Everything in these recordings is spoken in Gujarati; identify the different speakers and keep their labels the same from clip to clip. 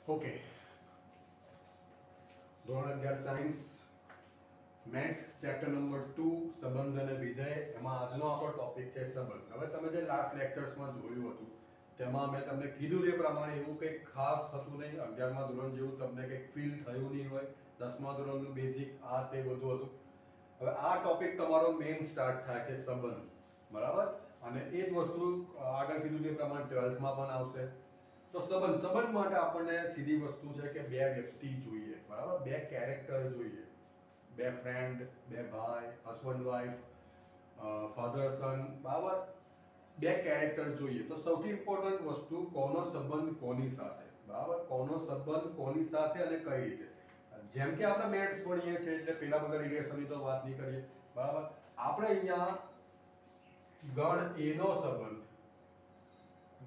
Speaker 1: ઓકે, ધોરણ 11 સાયન્સ મેથ્સ ચેપ્ટર નંબર 2 સંબંધ અને વિધેય. એમાં આજનો આપણો ટોપિક છે સંબંધ. હવે તમે જે લાસ્ટ લેક્ચર્સમાં જોયું હતું તેમાં મેં તમને કીધું એ પ્રમાણે એવું કંઈક ખાસ થતું નહીં. 11મા ધોરણ જેવું તમને કંઈક ફીલ થયું નહીં હોય. 10મા ધોરણનું બેઝિક આ તે બધું હતું. હવે આ ટોપિક તમારો મેઇન સ્ટાર્ટ થાય છે સંબંધ, બરાબર. અને એ જ વસ્તુ આગળ કીધું તે પ્રમાણે 12થમાં પણ આવશે. તો સંબંધ માટે આપણને સીધી વસ્તુ છે કે બે વ્યક્તિ જોઈએ, બરાબર. બે કેરેક્ટર જોઈએ, બે ફ્રેન્ડ, બે ભાઈ, હસબન્ડ વાઈફ, ફાધર સન, બરાબર. બે કેરેક્ટર જોઈએ. તો સૌથી ઇમ્પોર્ટન્ટ વસ્તુ કોનો સંબંધ કોની સાથે, બરાબર. કોનો સંબંધ કોની સાથે અને કઈ રીતે. જેમ કે આપણે મેથ્સ ભણીએ છીએ એટલે પેલા બધા રિલેશનની તો વાત નહીં કરીએ, બરાબર. આપણે અહીંયા ગણ A નો સંબંધ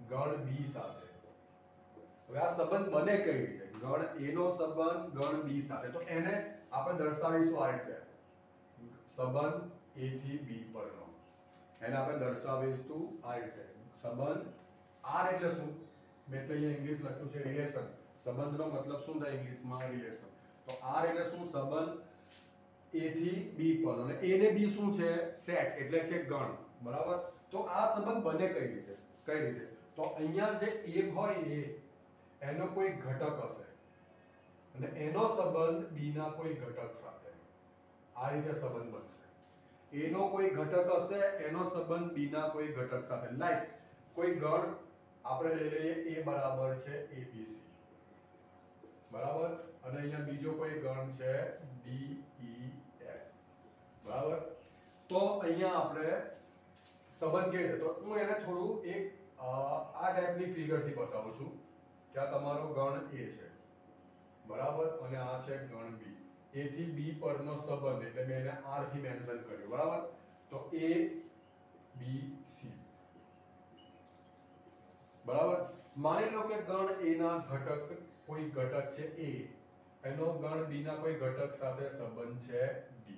Speaker 1: ગણ B સાથે. હવે આ સંબંધ બને કઈ રીતે? ગણ A નો સંબંધ ગણ B સાથે. તો એને આપણે દર્શાવીશું આ રીતે. સંબંધ A થી B પરનો. એને આપણે દર્શાવીશું આ રીતે. સંબંધ R એટલે શું? મેં તો અહીંયા ઇંગ્લિશ લખ્યું છે રિલેશન. સંબંધનો મતલબ શું થાય ઇંગ્લિશમાં? રિલેશન. તો R એટલે શું? સંબંધ A થી B પરનો. અને A ને B શું છે? સેટ એટલે કે ગણ, બરાબર. તો આ સંબંધ બને કઈ રીતે? કઈ રીતે? તો અહીંયા જે A હોય એનો કોઈ ઘટક હશે અને એનો સંબંધ B ના કોઈ ઘટક સાથે. આ રીતે સંબંધ બનશે. A નો કોઈ ઘટક હશે, એનો સંબંધ B ના કોઈ ઘટક સાથે. લાઈક કોઈ ગણ આપણે લઈ લઈએ A બરાબર છે ABC, બરાબર. અને અહીંયા બીજો કોઈ ગણ છે DEF, બરાબર. તો અહીંયા આપણે સંબંધ કેવી રીતે? તો હું એને થોડું એક આ ટાઈપની ફિગરથી બતાવું છું કે આ તમારો ગણ A છે, બરાબર. અને આ છે ગણ B. A થી B પરનો સંબંધ એટલે મેં એને R થી મેન્શન કર્યું, બરાબર. તો A B C, બરાબર. માની લો કે ગણ A ના ઘટક કોઈ ઘટક છે A, એનો ગણ B ના કોઈ ઘટક સાથે સંબંધ છે D,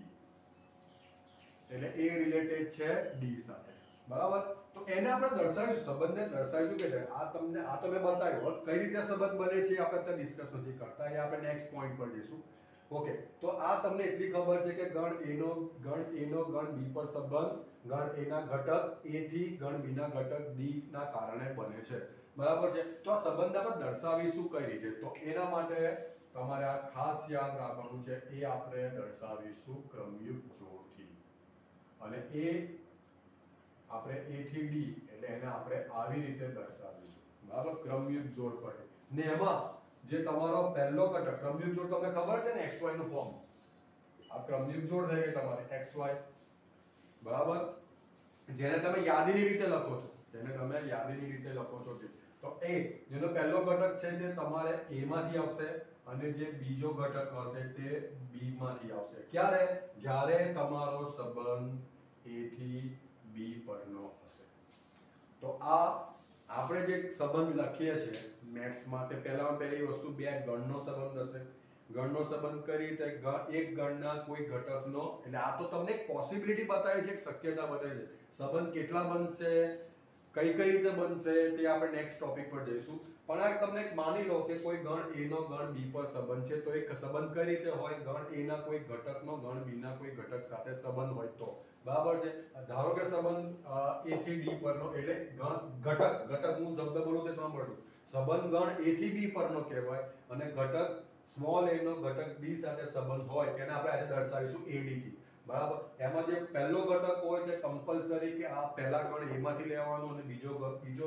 Speaker 1: એટલે A રિલેટેડ છે D સાથે, બરાબર. તો એને આપણે દર્શાવીશું, સંબંધને દર્શાવીશું કે આ તમને આ તો મેં બતાવ્યું. કઈ રીતે સંબંધ બને છે આપણે અત્યારે ડિસ્કસ નથી કરતા, એ આપણે નેક્સ્ટ પોઈન્ટ પર જઈશું. ઓકે, તો આ તમને એટલી ખબર છે કે ગણ A નો ગણ B પર સંબંધ ગણ A ના ઘટક A થી ગણ B ના ઘટક D ના કારણે બને છે, બરાબર છે. તો આ સંબંધ આપણે દર્શાવીશું કઈ રીતે? તો એના માટે તમારે આ ખાસ યાદ રાખવાનું છે. એ આપણે દર્શાવીશું ક્રમયુક્ત જોડથી. અને એ આપણે A થી D એટલે એને આપણે આવી રીતે દર્શાવીશું, બરાબર. ક્રમયુક્ત જોડ પરથી. ને એમાં જે તમારો પહેલો ઘટક ક્રમયુક્ત જોડ તમને ખબર છે ને xy નું ફોર્મ. આ ક્રમયુક્ત જોડ થઈ ગઈ તમારી xy, બરાબર. જેને તમે યાદીની રીતે લખો છો, તો A જેનો પહેલો ઘટક છે તે તમારે A માંથી આવશે અને જે બીજો ઘટક હશે તે B માંથી આવશે. ક્યારે? જ્યારે તમારો સંબંધ A થી B પરનો હશે. તો આ આપણે જે સંબંધ લખીએ છીએ મેથ્સમાં તે પહેલી વસ્તુ બે ગણનો સંબંધ હશે. ગણનો સંબંધ કરી રીતે એક ગણના કોઈ ઘટકનો, એટલે આ તો તમને એક પોસિબિલિટી બતાવી છે, એક શક્યતા બતાવી છે. સંબંધ કેટલા બનશે, કઈ રીતે બનશે તે આપણે નેક્સ્ટ ટોપિક પર જઈશું. પણ આ તમને માની લો કે કોઈ ગણ A નો ગણ B પર સંબંધ છે, તો એક સંબંધ કઈ રીતે હોય? ગણ A ના કોઈ ઘટકનો ગણ B ના કોઈ ઘટક સાથે સંબંધ હોય તો, બરાબર છે. ધારો કે સંબંધ A થી D પરનો, એટલે ઘટક હું શબ્દ બોલું તે સાંભળજો. સંબંધ ગણ A થી B પરનો કહેવાય અને ઘટક સ્મોલ a નો ઘટક D સાથે સંબંધ હોય તેને આપણે આજે દર્શાવીશું AD થી, બરાબર. એમાં જે પહેલો ઘટક હોય તે કમ્પલસરી કે આ પહેલા ગણ A માંથી લેવાનો અને બીજો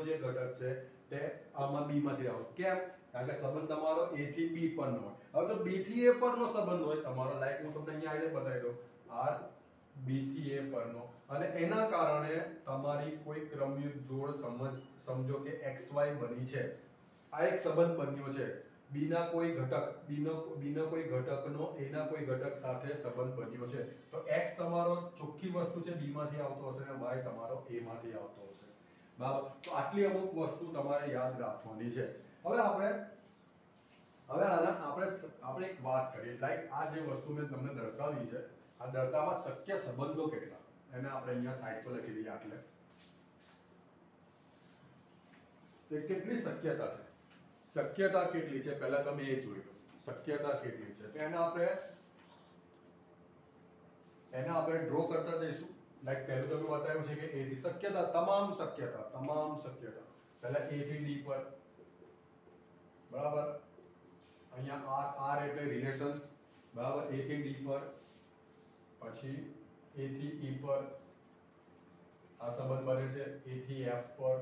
Speaker 1: જે ઘટક છે તે આમાં B માંથી લેવાનો. કેમ? કારણ કે સંબંધ તમારો A થી B પરનો હોય. હવે તો B થી A પરનો સંબંધ હોય તમારો, લાઈક હું તમને અહીંયા આજે બતાવી દઉં, R B થી A પરનો, અને એના કારણે તમારી કોઈ ક્રમયુક્ત જોડ સમજો કે XY બની છે. આ એક સંબંધ બન્યો છે. B ના કોઈ ઘટકનો A ના કોઈ ઘટક સાથે સંબંધ બન્યો છે. તો X તમારો ચોખ્ખી વસ્તુ છે B માંથી આવતો હશે અને Y તમારો A માંથી આવતો હશે, બરાબર. તો આટલી અમુક વસ્તુ તમારે યાદ રાખવાની છે. હવે આપણે એક વાત કરીએ, લાઈક આ જે વસ્તુ મેં તમને દર્શાવી છે, આ દર્શાવવામાં શક્ય સંબંધો કેટલા, એને આપણે અહીંયા સાઈડ પર લખી દઈએ. એટલે કેટલી શક્યતા છે? શક્યતા કેટલી છે પહેલા તમે એ જોઈ લો, શક્યતા કેટલી છે. તો એને આપણે ડ્રો કરતા જઈશું. લાઈક પહેલું તમે બતાવ્યું છે કે a થી શક્યતા, તમામ શક્યતા પહેલા a થી d પર, બરાબર. અહીંયા r એટલે રિલેશન, બરાબર. a થી d પર, પછી a થી e પર આ સંબંધ બને છે, a થી f પર,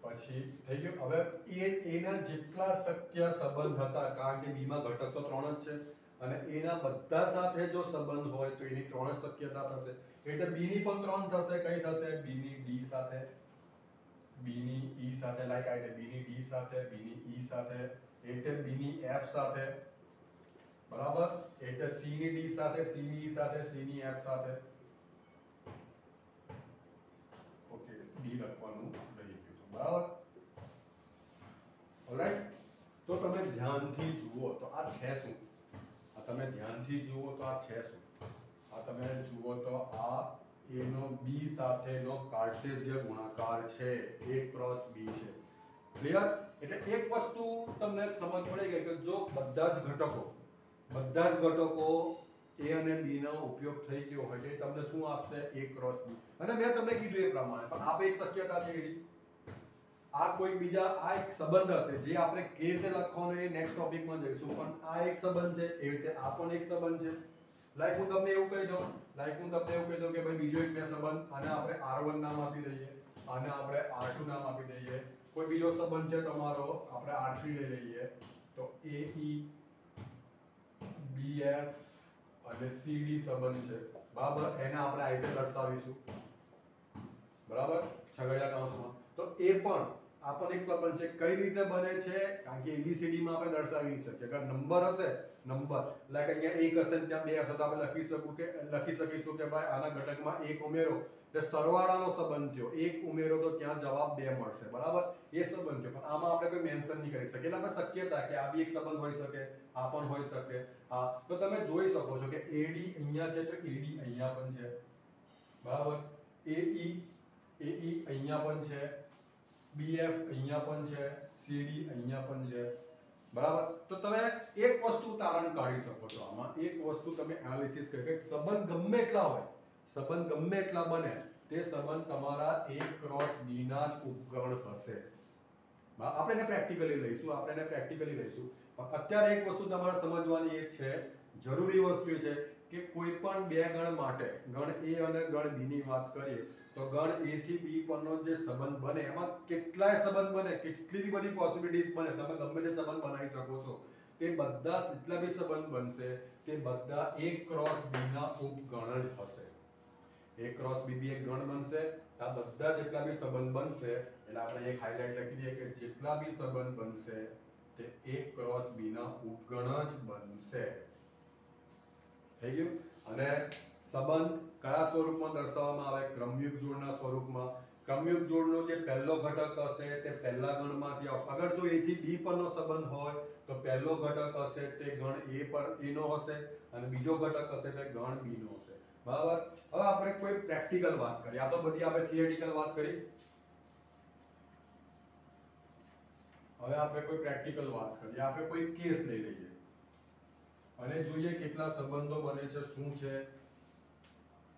Speaker 1: પછી થઈ ગયું. હવે એના જેટલા શક્ય સંબંધ હતા, કારણ કે b માં ઘટક તો 3 જ છે અને એના બધા સાથે જો સંબંધ હોય તો એની 3 જ શક્યતા થશે. એટલે b ની પણ 3 થશે. કઈ થશે? b ની d સાથે, b ની e સાથે, લાઈક આ રીતે b ની d સાથે, b ની e સાથે, એટલે b ની f સાથે, બરાબર. એટલે c ની d સાથે, c ની e સાથે, c ની f સાથે. ઓકે, d લખવાનું રહી ગયું, બરાબર. ઓલરાઈટ. તો તમે ધ્યાનથી જુઓ તો આ છે શું? તમે ધ્યાનથી જુઓ તો આ છે શું? આ તમે જુઓ તો આ a નો b સાથેનો કાર્ટેશિય ગુણાકાર છે. a ક્રોસ b છે. ક્લિયર? એટલે એક વસ્તુ તમને સમજ પડી ગઈ કે જો બધા જ ઘટકો a અને b નો ઉપયોગ થઈ ગયો હોય તો તમને શું આપશે? a cross b. અને મેં તમને કીધું એ પ્રમાણે પણ આ એક શક્યતા છે એની. આ કોઈ બીજા આ એક સંબંધ હશે જે આપણે કેવી રીતે લખવાનો એ નેક્સ્ટ ટોપિકમાં જોઈશું, પણ આ એક સંબંધ છે, એવી રીતે આ પણ એક સંબંધ છે. લાઈક હું તમને એવું કહી દઉં કે ભાઈ બીજો એક મેં સંબંધ, આને આપણે r1 નામ આપી દઈએ, આને આપણે r2 નામ આપી દઈએ. કોઈ બીજો સંબંધ છે તમારો, આપણે r3 લઈ લઈએ. તો ae bf અને cd સંબંધ છે, બરાબર. એને આપણે આ રીતે દર્શાવીશું, બરાબર, છગડીયા કૌંસમાં. તો એ પણ આ પણ એક સંબંધ છે. કઈ રીતે બને છે? કારણ કે ABCD માં આપણે દર્શાવી શકીએ. અગર નંબર હશે, નંબર લાઈક અહીંયા 1 હશે ને ત્યાં 2 હશે તો આપણે લખી શકીશું કે ભાઈ આના ઘટકમાં 1 ઉમેરો એટલે સરવાળાનો સંબંધ થયો. 1 ઉમેરો તો ત્યાં જવાબ 2 મળશે, બરાબર. એ સંબંધ થયો. પણ આમાં આપણે કોઈ મેન્શન નહીં કરી શકીએ. એટલે આપણે શક્યતા કે આ બી એક સંબંધ હોઈ શકે, આ પણ હોઈ શકે. હા, તો તમે જોઈ શકો છો કે AD અહીંયા છે તો AD અહીંયા પણ છે, બરાબર. AE અહીંયા પણ છે, BF અહીંયા પણ છે, CD અહીંયા પણ છે, બરાબર. તો તમે એક વસ્તુ તારણ કાઢી શકો છો આમાં. એક વસ્તુ તમે એનાલિસિસ કરી કે સંબંધ ગમે એટલા હોય, સંબંધ ગમે એટલા બને, તે સંબંધ તમારા A ક્રોસ B ના જ ઉપગણ હશે. આપણે એને પ્રેક્ટિકલી લઈશું, પણ અત્યારે એક વસ્તુ તમારે સમજવાની એ છે, જરૂરી વસ્તુ એ છે કે કોઈ પણ બે ગણ માટે, ગણ A અને ગણ B ની વાત કરીએ તો ગણ A થી B પરનો જે સંબંધ બને એમાં કેટલાય સંબંધ બને, કેટલી બધી પોસિબિલિટીઝ બને. તમે ગમે તે સંબંધ બનાવી શકો છો. તે બધા જેટલા બી સંબંધ બનશે તે બધા A ક્રોસ B ના ઉપગણ જ હશે. A ક્રોસ B બી એક ગણ બનશે. આ બધા જેટલા બી સંબંધ બનશે એટલે આપણે એક હાઇલાઇટ લખી દઈએ કે જેટલા બી સંબંધ બનશે તે A ક્રોસ B ના ઉપગણ જ બનશે. થઈ ગયું? અને સંબંધ કયા સ્વરૂપમાં દર્શાવવામાં આવે? ક્રમયુગ જોડના સ્વરૂપમાં. ક્રમયુગ જોડનો જે પહેલો ઘટક હશે તે પહેલા ગણમાંથી આવશે. અગર જો A થી B પરનો સંબંધ હોય તો પહેલો ઘટક હશે તે ગણ A નો હશે અને બીજો ઘટક હશે તે ગણ B નો હશે, બરાબર. હવે આપણે કોઈ પ્રેક્ટિકલ વાત કરીએ. આ તો બધી આપણે થિયરિટિકલ વાત કરી. હવે આપણે કોઈ પ્રેક્ટિકલ વાત કરીએ. આપણે કોઈ કેસ લઈ લઈએ અને જોઈએ કેટલા સંબંધો બને છે, શું છે.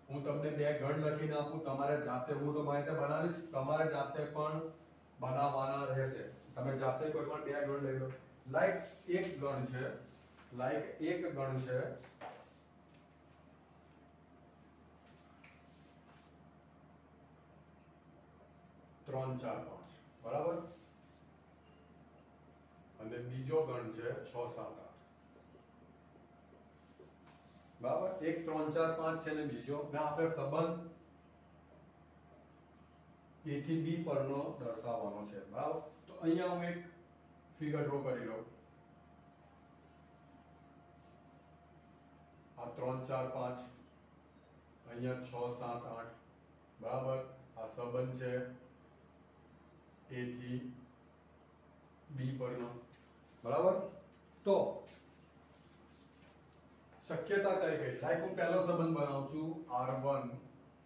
Speaker 1: હું તમને બે ગણ લખીને આપું, તમારે જાતે, હું તો મારી રીતે બનાવીશ, તમારે જાતે પણ બનાવવાના રહેશે. તમે જાતે કોઈ પણ બે ગણ લઈ લો. લાઈક એક ગણ છે 3 4 5, બરાબર. અને બીજો ગણ છે 6 7 8, બરાબર. એક 3 4 5 છે ને બીજો ને આપણે સંબંધ A થી B પરનો દર્શાવવાનો છે, બરાબર. તો અહીંયા હું એક ફિગર ડ્રો કરી લઉં. આ 3 4 5, અહીંયા 6 7 8, બરાબર. આ સંબંધ છે A થી B પરનો, બરાબર. તો શક્યતા કઈ કઈ? લાઈક હું પહેલો સંબંધ બનાવું છું R1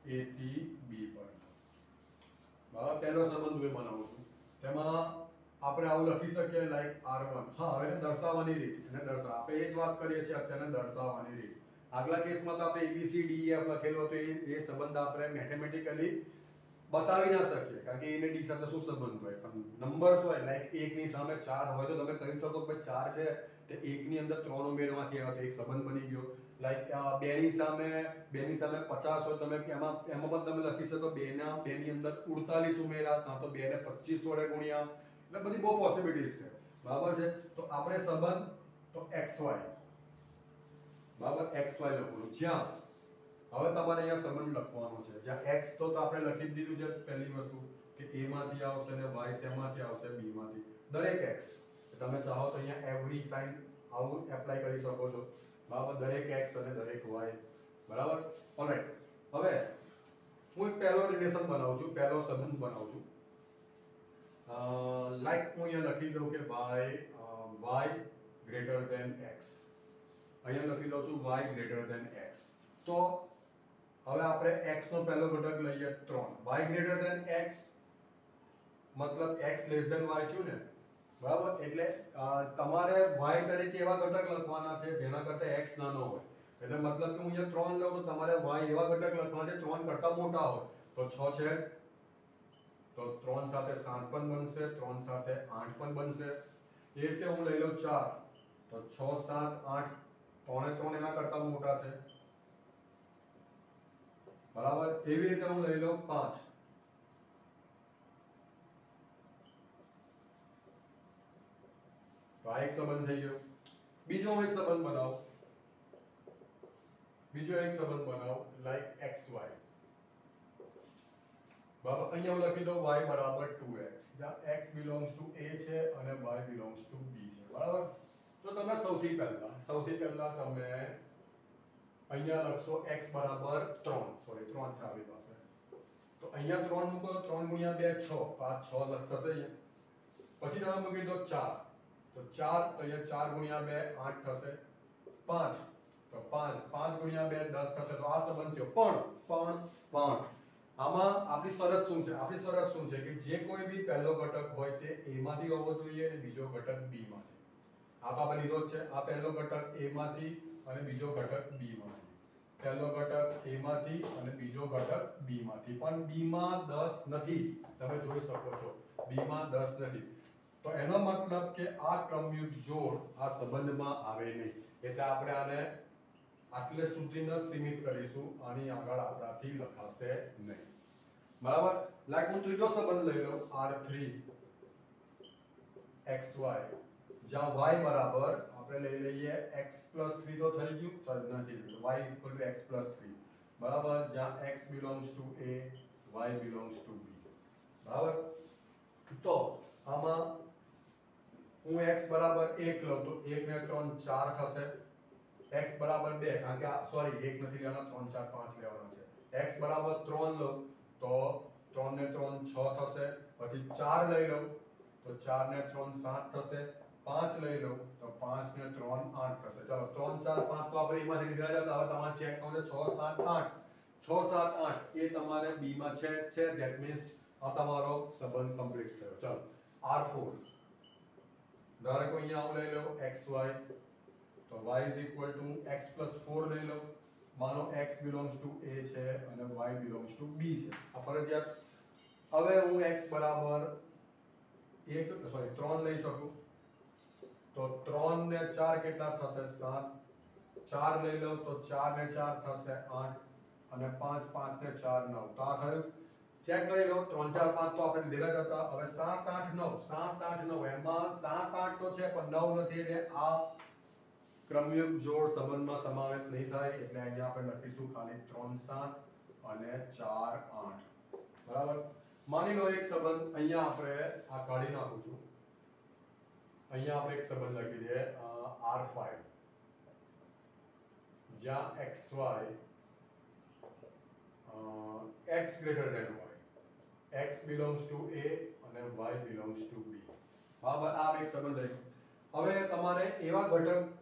Speaker 1: A થી B પરનો, બરાબર. પહેલો સંબંધ હું બનાવું છું. તેમાં આપણે આવું લખી શકીએ લાઈક r1. હા, હવે એને દર્શાવવાની રીત, આપણે એ જ વાત કરીએ છીએ અત્યારે દર્શાવવાની રીત. આગલા કેસમાં તો આપણે ABCDEF લખેલું હતું, એ સંબંધ આપણે મેથેમેટિકલી બતાવી ના શકીએ કારણ કે એને ડી સાથે શું સંબંધ હોય, પણ નંબર્સ હોય લાઈક 1 ની સામે 4 હોય તો તમે કહી શકો કે 4 છે તે 1 ની અંદર 3 ઉમેરવાથી આવે તો એક સંબંધ બની ગયો. લાઈક 2 ની સામે 50 હોય તમે એમાં પણ તમે લખી શકો 2 ની અંદર 48 ઉમેરા કાં તો 2 ને 25 વડે ગુણ્યા, એટલે બધી બહુ પોસિબિલિટીઝ છે. બરાબર છે, તો આપણે સંબંધ તો xy બરાબર xy લખવાનું, જ્યાં હવે તમારે અહીંયા સંબંધ લખવાનો છે જ્યાં x તો આપણે લખી દીધું છે પહેલી વસ્તુ કે a માંથી આવશે અને y શેમાંથી આવશે b માંથી, દરેક x તમે ચાહો તો અહીંયા એવરી સાઇન આવું એપ્લાય કરી શકો છો. બરાબર, દરેક x અને દરેક y. બરાબર, ઓલરાઈટ. હવે હું એક પહેલો રિલેશન બનાવું છું, પહેલો સંબંધ બનાવું છું. લાઈક હું અહીંયા લખી દઉં કે y ગ્રેટર ધેન x. અહીંયા લખી દઉં છું y ગ્રેટર ધેન x. તો હવે આપણે x નો પહેલો ઘટક લઈએ 3. y ગ્રેટર ધેન x મતલબ x લેસ ધેન y થયું ને. બરાબર, એટલે તમારે y તરીકે એવા ઘટક લખવાના છે જેના કરતા x નાનો હોય. એટલે મતલબ કે હું અહીંયા 3 લઉં તો તમારે y એવા ઘટક લખવાના છે 3 કરતા મોટા હોય. તો 6 છે તો 3 સાથે 7 પણ બનશે, 3 સાથે 8 પણ બનશે. એ રીતે હું લઈ લઉં 4 તો 6 7 8 3 એના કરતા મોટા છે. બરાબર, એવી રીતે હું લઈ લઉં 5 તો આ એક સંબંધ થઈ ગયો. બીજો એક સંબંધ બનાવો, લાઈક xy. બરાબર, અહીંયા હું લખી દઉં y બરાબર 2x, જ્યાં x belongs to a છે અને y belongs to b છે. બરાબર, તો તમે સૌથી પહેલા તમે અહીંયા લખશો x બરાબર 3, સોરી 3 છે આપણી પાસે. તો અહીંયા 3 મૂકો તો 3 ગુણ્યા 2 6, તો આ 6 લખશે અહીંયા. પછી તમે મૂકી દો 4 તો 4 તો અહીંયા 4 ગુણ્યા 2 8 થશે. 5 તો 5 ગુણ્યા 2 10 થશે. તો આ સંબંધ થયો. પણ આમાં આપણી શરત શું છે કે જે કોઈ બી પહેલો ઘટક હોય તે a માંથી હોવો જોઈએ અને બીજો ઘટક b માંથી. આ તો આપણે લીધો જ છે. આ પહેલો ઘટક a માંથી અને બીજો ઘટક b માંથી. પહેલો ઘટક a માંથી અને બીજો ઘટક b માંથી. પણ b માં 10 નથી, તમે જોઈ શકો છો b માં 10 નથી. તો એનો મતલબ કે આ ક્રમયુક્ત જોડ આ સંબંધમાં આવે નહીં. એટલે આપણે આને આટલે સુધી ન સીમિત કરીશું, આની આગળ આપણાથી લખાશે નહીં. બરાબર, લાઈક હું ત્રીજો સંબંધ લઈ લઉં r3 xy, જ્યાં y બરાબર આપણે લઈ લઈએ x 3 તો થઈ ગયું, ચાલ નથી y x 3. બરાબર, જ્યાં x belongs to a, y belongs to b. બરાબર, તો આમાં હું x બરાબર 1 લઉં તો 1 ને 3 4 થશે. x બરાબર 2 કારણ કે સોરી 1 નથી લેવાના, 3 4 5 લેવાના છે. x બરાબર 3 લઉં તો 3 ને 3 6 થશે. પછી 4 લઈ લઉં તો 4 ને 3 7 થશે. 5 લઈ લઉં તો 5 ને 3 8 થશે. ચાલો 3 4 5 તો આપણે એમાંથી લીધા છે. હવે તમારે ચેક કરો 6 7 8 6 7 8 એ તમારે b માં છે. ધેટ મીન્સ આ તમારો સંબંધ કમ્પ્લીટ થયો. ચાલો r4 ધારો કે અહીંયા હું લઈ લઉં xy તો y is equal to x plus 4 લઈ લઉં. માનો x belongs to a છે અને y belongs to b છે. આ ફરજિયાત. હવે હું x બરાબર 3 લઈ શકું તો 3 ને 4 કેટલા થશે 7. 4 લઈ લઉં તો 4 ને 4 થશે 8 અને 5 5 ને 4 9. તો આ થયું. ચેક કરી લો 3 4 5 તો આપણે લીધેલા હતા. હવે 7 8 9 7 8 9 એમાં 7 8 તો છે પણ 9 નથી, એટલે આ ક્રમયુક્ત જોડ સંબંધમાં સમાવેશ નહીં થાય. એટલે અહીંયા આપણે લખીશું ખાલી 3 7 અને 4 8. બરાબર, માની લો એક સંબંધ અહીંયા આપણે આ કાઢી નાખું છું. અહીંયા આપણે એક સંબંધ લખી દઈએ r5, જ્યાં xy x greater than y, x belongs to a અને y belongs to b. બરાબર, આ એક સંબંધ લઈ. હવે તમારે એવા ઘટક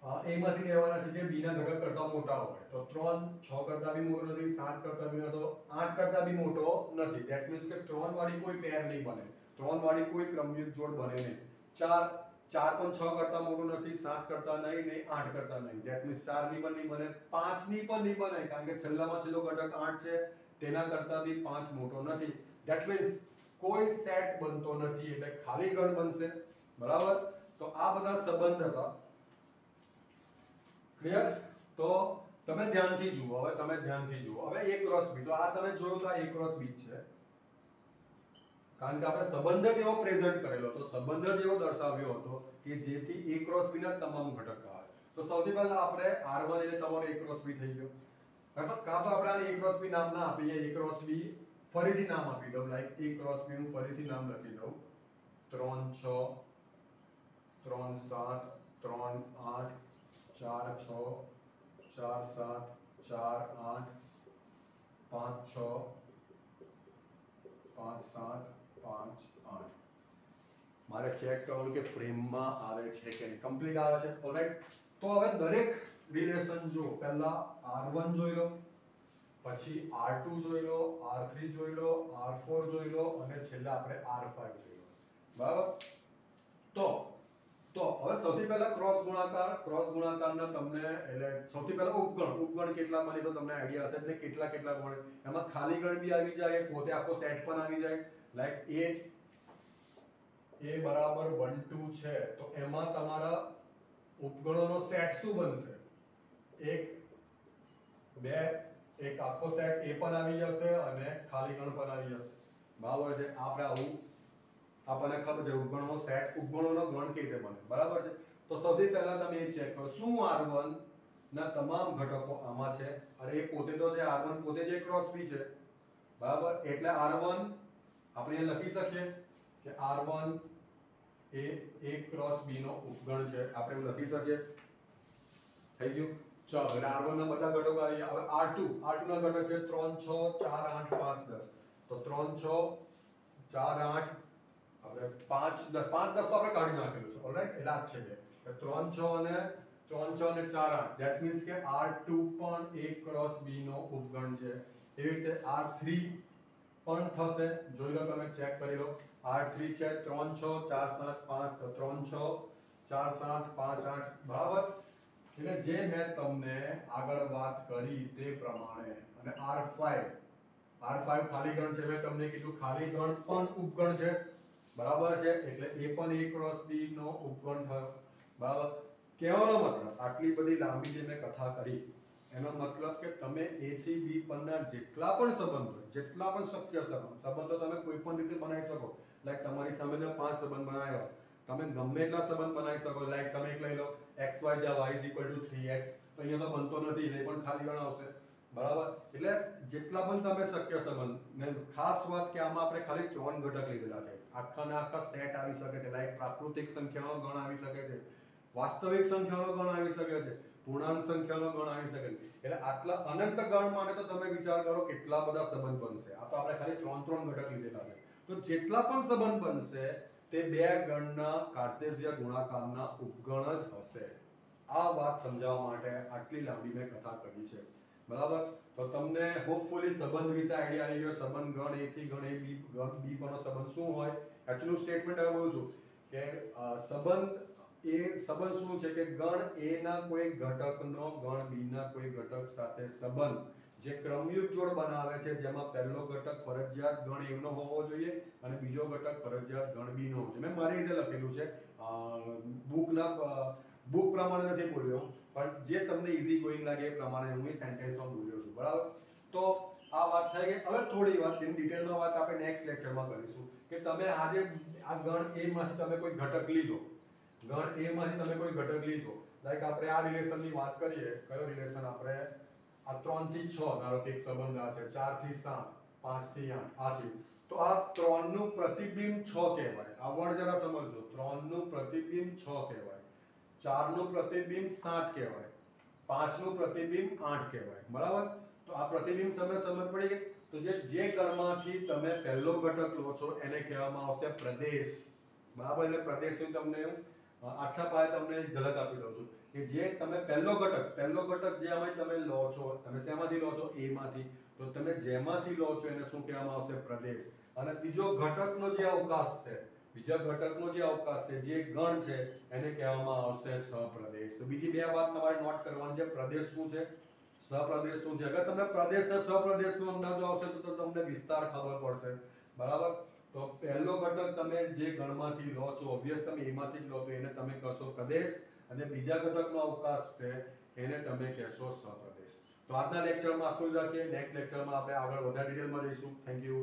Speaker 1: a માંથી લેવાના છે જે b ના ઘટક કરતા મોટા હોય. તો 3 6 કરતા બી મોટો નથી, 7 કરતા બી મોટો, 8 કરતા બી મોટો નથી. ધેટ મીન્સ કે 3 વાળી કોઈ પેર નહીં બને. 3 વાળી કોઈ ક્રમયુક્ત જોડ બને નહીં. 4 પણ 6 કરતા મોટું નથી, 7 કરતા નહીં, 8 કરતા નહીં. ધેટ મીન્સ 4 ની પણ નહીં બને, 5 ની પણ નહીં બને, કારણ કે છેલ્લામાં છેલ્લો ઘટક 8 છે, તેના કરતા બી 5 મોટો નથી. ધેટ મીન્સ કોઈ સેટ બનતો નથી, એટલે ખાલી ગણ બનશે. બરાબર? તો આ બધા સંબંધ હતા. ક્લિયર? તો તમે ધ્યાનથી જુઓ. હવે તમે ધ્યાનથી જુઓ. હવે A ક્રોસ B, તો આ તમે જોયું તો આ A ક્રોસ B છે, કારણ કે આપણે સંબંધ જ એવો પ્રેઝન્ટ કરેલો હતો, સંબંધ જ એવો દર્શાવ્યો હતો કે જેથી A ક્રોસ B ના તમામ ઘટક આવે. તો સૌથી પહેલા આપણે R1 એટલે તમારો A ક્રોસ B થઈ ગયો. કાં તો આપણે આને A ક્રોસ B નામ ના આપીએ, A ક્રોસ B ફરીથી નામ આપી દઉં. લાઈક A ક્રોસ B હું ફરીથી નામ લખી દઉં 3 6 3 7 3 8 4 6 4 7 4 8 5 6 5 7 5 8. મારે ચેક કરવાનું કે ફ્રેમમાં આવે છે કે નહીં. કમ્પ્લીટ આવે છે. ઓલરાઈટ. તો હવે દરેક રિલેશન જો પહેલા R1 જોઈ લો, પછી R2 જોઈ લો, R3 જોઈ લો, R4 જોઈ લો અને છેલ્લે આપણે R5 જોઈ લો. બરાબર? તો હવે સૌથી પહેલા ક્રોસ ગુણાકારના તમને એટલે સૌથી પહેલા ઉપગણ કેટલા બને તો તમને આઈડિયા હશે ને કેટલા બને. એમાં ખાલી ગણ બી આવી જાય, પોતે આખો સેટ પણ આવી જાય. લાઈક A બરાબર 1 2 છે, તો એમાં તમારા ઉપગણોનો સેટ શું બનશે? 1 2, એક આખો સેટ A પણ આવી જશે અને ખાલી ગણ પણ આવી જશે. બરાબર છે? આપણે આવું આપણને ખબર છે ઉપગણોનો સેટ, ઉપગણોનો ગણ કેવી રીતે બને. બરાબર છે? તો સૌથી પહેલા તમે એ ચેક કરો શું R1 ના તમામ ઘટકો આમાં છે. અને એ પોતે તો છે, R1 પોતે જ ક્રોસ B છે. બરાબર? એટલે R1 આપણે અહીં લખી શકીએ કે R1 A A cross B નો ઉપગણ છે. આપણે એવું લખી શકીએ. થઈ ગયું? ચાલો, એટલે R1 ના બધા ઘટકો આવી ગયા. હવે R2 ના ઘટક છે 3 6 4 8 5 10. તો 3 6 4 8 આપણે 5 10 5 10 તો આપણે કાઢી નાખેલું છે. ઓલરાઈટ? એટલે આ જ છે 3 6 અને 4 8. ધેટ મીન્સ કે R2 પણ A ક્રોસ B નો ઉપગણ છે. એવી રીતે R3 પણ થશે. જોઈ લો, તમે ચેક કરી લો. R3 છે 3 6 4 7 5, તો 3 6 4 7 5 8. બરાબર? એટલે જે મેં તમને આગળ વાત કરી તે પ્રમાણે. અને R5 ખાલી ગણ છે. મેં તમને કીધું ખાલી ગણ પણ ઉપગણ છે. બરાબર છે? એટલે એ પણ A ક્રોસ B નો ઉપગણ થયો. બરાબર? કહેવાનો મતલબ આટલી બધી લાંબી જે મેં કથા કરી એનો મતલબ કે તમે A થી B પરના જેટલા પણ સંબંધો, જેટલા પણ શક્ય સંબંધો તમે કોઈ પણ રીતે બનાવી શકો. લાઈક તમારી સામે 5 સંબંધ બનાવ્યા, તમે ગમે એટલા સંબંધ બનાવી શકો. લાઈક તમે એક લઈ લો xy જ્યાં y 3x, તો અહીંયા તો બનતો નથી, એટલે પણ ખાલી ગણ આવશે. બરાબર? એટલે જેટલા પણ તમે શક્ય સંબંધ, ને ખાસ વાત કે આમાં આપણે ખાલી 3 ઘટક લીધેલા છે. આખાના આખા સેટ આવી શકે છે. લાઈક પ્રાકૃતિક સંખ્યાનો ગણ આવી શકે છે, વાસ્તવિક સંખ્યાનો ગણ આવી શકે છે, પૂર્ણાંક સંખ્યાનો ગણ આવી શકે છે. એટલે આટલા અનંત ગણ માટે તો તમે વિચાર કરો કેટલા બધા સંબંધ બનશે. આ તો આપણે ખાલી 3 ઘટક લીધેલા છે. તો જેટલા પણ સંબંધ બનશે તે બે ગણના કાર્ટેશિયન ગુણાકારના ઉપગણ જ હશે. આ વાત સમજાવવા માટે આટલી લાંબી મેં કથા કરી છે. બરાબર? તો તમને હોપફુલી સંબંધ વિશે આઈડિયા આવી ગયો. સંબંધ ગણ A થી ગણ A, ગણ B પરનો સંબંધ શું હોય. એચનું સ્ટેટમેન્ટ હવે બોલું છું કે સંબંધ શું છે કે ગણ A ના કોઈ ઘટકનો ગણ B ના કોઈ ઘટક સાથે સંબંધ જે ક્રમયુક્ત જોડ બનાવે છે, જેમાં પહેલો ઘટક ફરજિયાત ગણ A નો હોવો જોઈએ અને બીજો ઘટક ફરજિયાત ગણ B નો હોવો જોઈએ. મેં મારી રીતે લખેલું છે, બુક પ્રમાણે નથી બોલ્યો, પણ જે તમને ઈઝી ગોઈંગ લાગે એ પ્રમાણે હું સેન્ટેન્સમાં બોલ્યો છું. બરાબર? તો આ વાત થઈ ગઈ. હવે થોડી વાત ઇન ડિટેલમાં વાત આપણે નેક્સ્ટ લેક્ચરમાં કરીશું કે તમે આજે આ ગણ A માંથી તમે કોઈ ઘટક લીધો, ગણ A માંથી તમે કોઈ ઘટક લીધો. લાઈક આપણે આ રિલેશનની વાત કરીએ. કયો રિલેશન? આપણે આ 3 થી 6 ધારો કે એક સંબંધ આ છે, 4 થી 7, 5 થી 8 આ થયું. તો આ 3 નું પ્રતિબિંબ 6 કહેવાય. આ વર્ડ જરા સમજજો. 3 નું પ્રતિબિંબ 6 કહેવાય, 4 નું પ્રતિબિંબ 7 કહેવાય, 5 નું પ્રતિબિંબ 8 કહેવાય. બરાબર? તો આ પ્રતિબિંબ તમને સમજ પડી ગઈ. તો જે ગણમાંથી તમે પહેલો ઘટક લો છો એને કહેવામાં આવશે પ્રદેશ. બરાબર? એટલે પ્રદેશની તમને આછા પાયે તમને ઝલક આપી દઉં છું કે જે તમે પહેલો ઘટક જે આમાં તમે લો છો, તમે શેમાંથી લો છો? A માંથી. તો તમે જેમાંથી લો છો એને શું કહેવામાં આવશે? પ્રદેશ. અને બીજો ઘટકનો જે અવકાશ છે, બીજા ઘટકનો જે અવકાશ છે, જે ગણ છે, એને કહેવામાં આવશે સહપ્રદેશ. તો બીજી બે વાત તમારે નોટ કરવાની છે. પ્રદેશ શું છે, સહપ્રદેશ શું છે. અગર તમને પ્રદેશ અને સહપ્રદેશનો અંદાજો આવશે તો તમને વિસ્તાર ખબર પડશે. બરાબર. તો પહેલો ઘટક તમે જે ગણમાંથી લો છો, ઓબ્વિયસ તમે એમાંથી જ લો, તો એને તમે કહેશો પ્રદેશ, અને બીજા ઘટકનો અવકાશ છે એને તમે કહેશો સહપ્રદેશ. તો આજના લેક્ચરમાં આટલું જ રાખીએ. નેક્સ્ટ લેક્ચરમાં આપણે આગળ વધારે ડિટેલમાં જઈશું. Thank you.